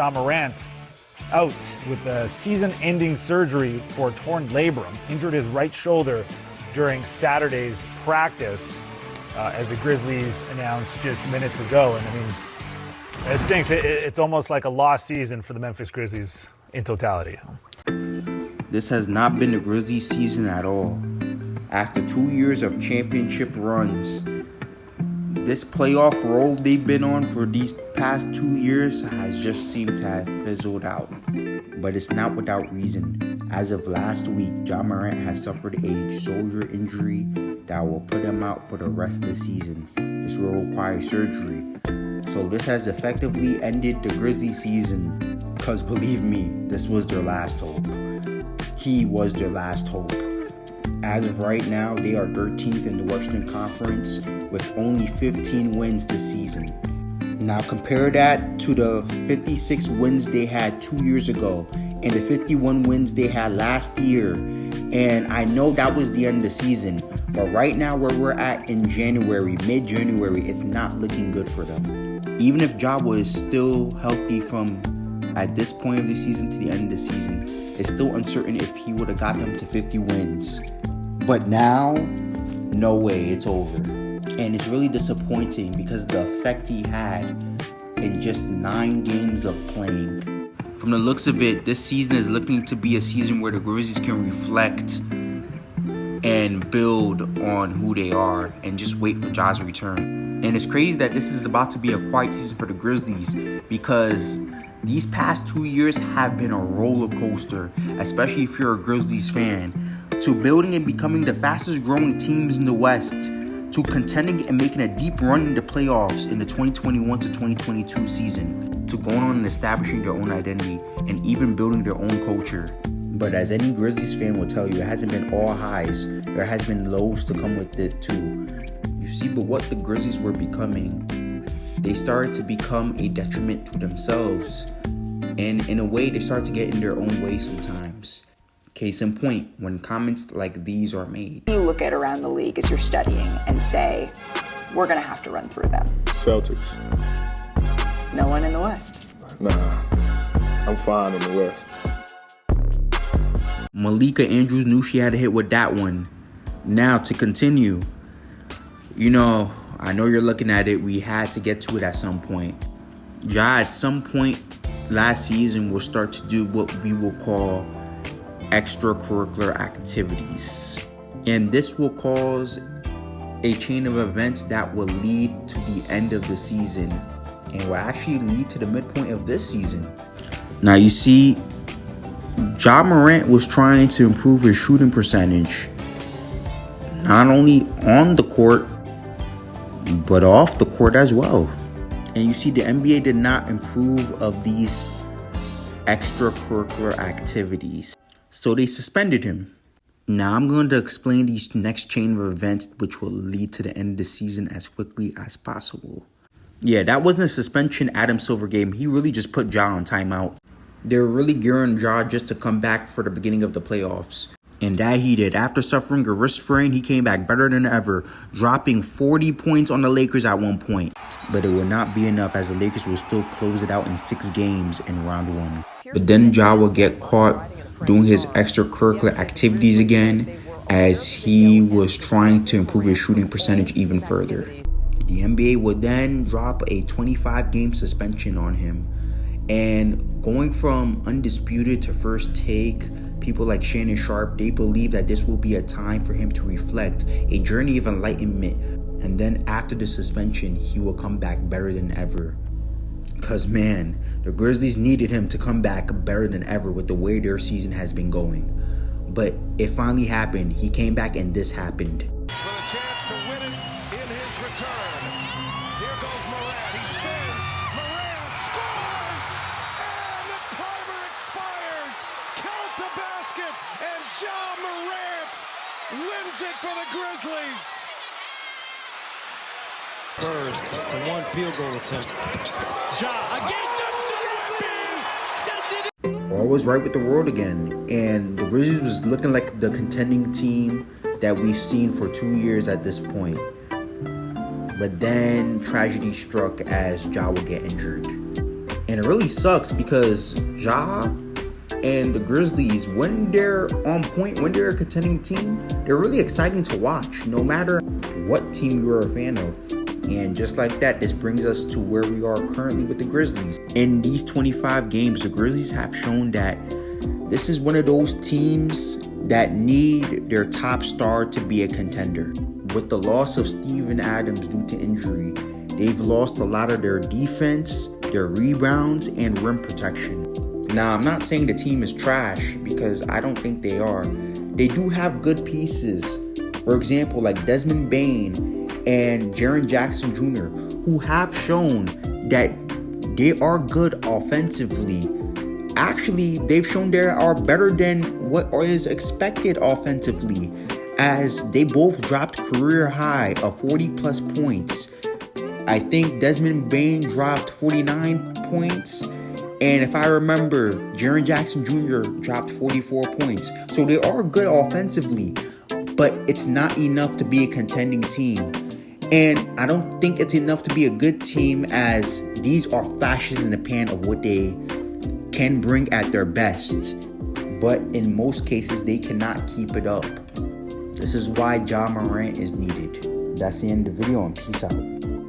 Ja Morant out with a season-ending surgery for torn labrum, injured his right shoulder during Saturday's practice, as the Grizzlies announced just minutes ago. And I mean, it stinks. It's almost like a lost season for the Memphis Grizzlies in totality. This has not been the Grizzlies season at all. After 2 years of championship runs, this playoff role they've been on for these past 2 years has just seemed to have fizzled out. But it's not without reason. As of last week, Ja Morant has suffered a shoulder injury that will put him out for the rest of the season. This will require surgery. So this has effectively ended the Grizzlies season. Cause believe me, this was their last hope. He was their last hope. As of right now, they are 13th in the Western Conference with only 15 wins this season. Now compare that to the 56 wins they had 2 years ago and the 51 wins they had last year. And I know that was the end of the season, but right now where we're at in January, mid-January, it's not looking good for them. Even if Ja was still healthy from at this point of the season to the end of the season, it's still uncertain if he would have got them to 50 wins. But now, no way, it's over. And it's really disappointing because of the effect he had in just 9 games of playing. From the looks of it, this season is looking to be a season where the Grizzlies can reflect and build on who they are and just wait for Ja's return. And it's crazy that this is about to be a quiet season for the Grizzlies because these past 2 years have been a roller coaster, especially if you're a Grizzlies fan. To building and becoming the fastest growing teams in the West, to contending and making a deep run in the playoffs in the 2021 to 2022 season, to going on and establishing their own identity and even building their own culture. But as any Grizzlies fan will tell you, it hasn't been all highs. There has been lows to come with it too. You see, but what the Grizzlies were becoming, they started to become a detriment to themselves. And in a way, they start to get in their own way sometimes. Case in point, when comments like these are made. You look at around the league as you're studying and say, we're going to have to run through them. Celtics. No one in the West. Nah, I'm fine in the West. Malika Andrews knew she had to hit with that one. Now to continue, I know you're looking at it. We had to get to it at some point. Ja, at some point last season, will start to do what we will call extracurricular activities. And this will cause a chain of events that will lead to the end of the season and will actually lead to the midpoint of this season. Now you see, Ja Morant was trying to improve his shooting percentage, not only on the court, but off the court as well. And you see, the NBA did not approve of these extracurricular activities, so they suspended him. Now I'm going to explain these next chain of events which will lead to the end of the season as quickly as possible. Yeah, that wasn't a suspension Adam Silver gave him. He really just put Ja on timeout. They were really gearing Ja just to come back for the beginning of the playoffs. And that he did. After suffering a wrist sprain, he came back better than ever, dropping 40 points on the Lakers at one point. But it would not be enough as the Lakers will still close it out in 6 games in round 1. But then Ja will get caught doing his extracurricular activities again as he was trying to improve his shooting percentage even further. The NBA would then drop a 25-game suspension on him. And going from undisputed to first take, people like Shannon Sharp, they believe that this will be a time for him to reflect, a journey of enlightenment. And then after the suspension, he will come back better than ever. Because man, the Grizzlies needed him to come back better than ever with the way their season has been going. But it finally happened. He came back and this happened. For a chance to win it in his return. Here goes Morant. He spins. Morant scores! And the timer expires. Count the basket. And Ja Morant wins it for the Grizzlies. Spurs to one field goal attempt. Ja again dunks it. All was right with the world again, and the Grizzlies was looking like the contending team that we've seen for 2 years at this point. But then tragedy struck as Ja would get injured. And it really sucks because Ja and the Grizzlies, when they're on point, when they're a contending team, they're really exciting to watch, no matter what team you're a fan of. And just like that, this brings us to where we are currently with the Grizzlies. In these 25 games, the Grizzlies have shown that this is one of those teams that need their top star to be a contender. With the loss of Steven Adams due to injury, they've lost a lot of their defense, their rebounds, and rim protection. Now, I'm not saying the team is trash because I don't think they are. They do have good pieces. For example, like Desmond Bane and Jaren Jackson Jr., who have shown that they are good offensively. Actually, they've shown they are better than what is expected offensively, as they both dropped career high of 40 plus points. I think Desmond Bane dropped 49 points. And if I remember, Jaren Jackson Jr. dropped 44 points. So they are good offensively, but it's not enough to be a contending team. And I don't think it's enough to be a good team, as these are flashes in the pan of what they can bring at their best. But in most cases, they cannot keep it up. This is why Ja Morant is needed. That's the end of the video, and peace out.